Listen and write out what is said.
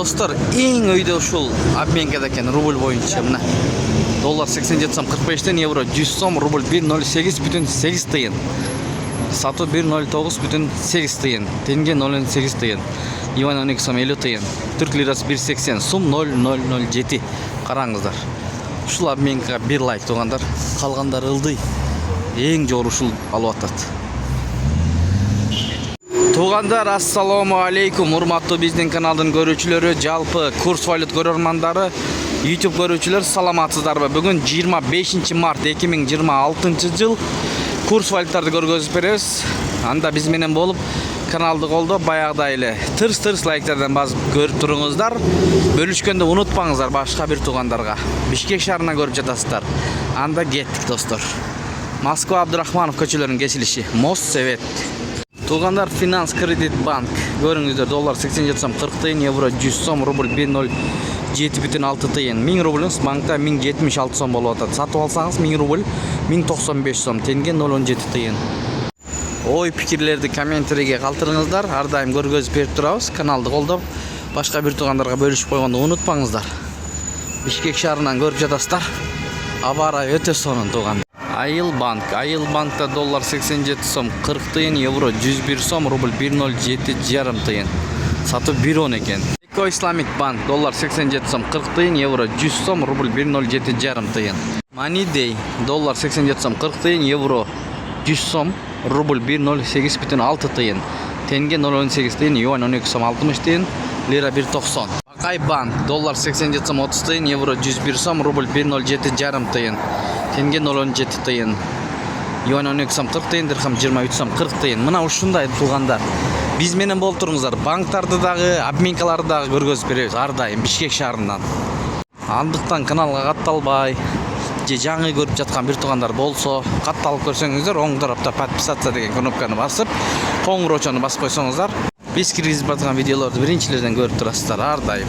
Dostlar, eng öйдө ушул обменкада экен рубль боюнча мына. Доллар 87 сом 45тен, евро 100 сом, рубль 1.08.8 тыйын. Сатуу 1.09.8 тыйын. Тенге 0.8 тыйын. Юань 12 сом 50 тыйын. Түрк лирасы 1.80, сум 0.007. Караңыздар. Ушул обменкага бир лайк тугандар. Калгандар ылдый. Эң жогору ушул алып атат. Тугандар, ассаламу алейкум. Урматтуу биздин каналдын көрүүчүлөрү, жалпы курс валют көрөрмандары, YouTube көрүүчүлөр, саламатсыздарбы? Бүгүн 25 март 2026 жыл курс валюттарды көргөзүп беребиз. Анда биз менен болуп каналды колдоп, баягыдай эле тырс лайктардан басып көрүп туруңуздар. Бөлүшкөндө унутпаңыздар башка бир тугандарга. Бишкек шаарына көрүп жатасыздар. Анда кеттик, достор. Москва Абдурахманов көчөлөрүнүн кесилиши, Мост Совет. Тугандар, Финанс Кредит Банк. Көрүңүздөр, доллар 87 сом 40 тыйын, евро 100 сом, рубль 1.07.6 тыйын. 1000 рубльңыз банкта 1076 сом болуп атат. Сатып алсаңыз 1000 рубль 1095 сом, тенге 0.17 тыйын. Ой пикирлерди комментарийге калтырыңыздар. Ар дайым көргөзүп берип турабыз. Каналды колдоп, башка бир тугандарга бөлүшүп койгонду унутпаңыздар. Бишкек шаарынан көрүп жатасыздар. Аба ырайы өтө сонун туган. Айыл банкта доллар 87 сом 40 тыйын, евро 101 сом, рубль 1.07.5 тыйын. Сатуу 1.10 экен. Эко Исламик банк, доллар 87 сом 40 тыйын, евро 100 сом, рубль 1.07.5 тыйын. Money, доллар 87 сом 40 тыйын, евро 100 сом, рубль 1.08.6 тыйын. Тенге 0.18 тыйын, юань 12 сом 60 тыйын, лира 1.90. Акай банк, доллар 87 сом 30 тыйын, евро 101 сом, рубль 1.07.5 тыйын. Тенге 0.17 тыйын. Юань 12 сом 40 тыйын, дирхам 23 сом 40 тыйын. Мына ушундай тугандар. Биз менен болуп туруңуздар. Банктарды дагы, обменкаларды дагы көргөзүп беребиз ар дайым Бишкек шаарынан. Андыктан каналга катталбай, же жаңы көрүп жаткан бир тугандар болсо, катталып көрсөңүздөр, оң тарапта подписаться деген кнопканы басып, коңгуроочону басып койсоңуздар, биз киргизип жаткан видеолорду биринчилерден көрүп турасыздар ар дайым.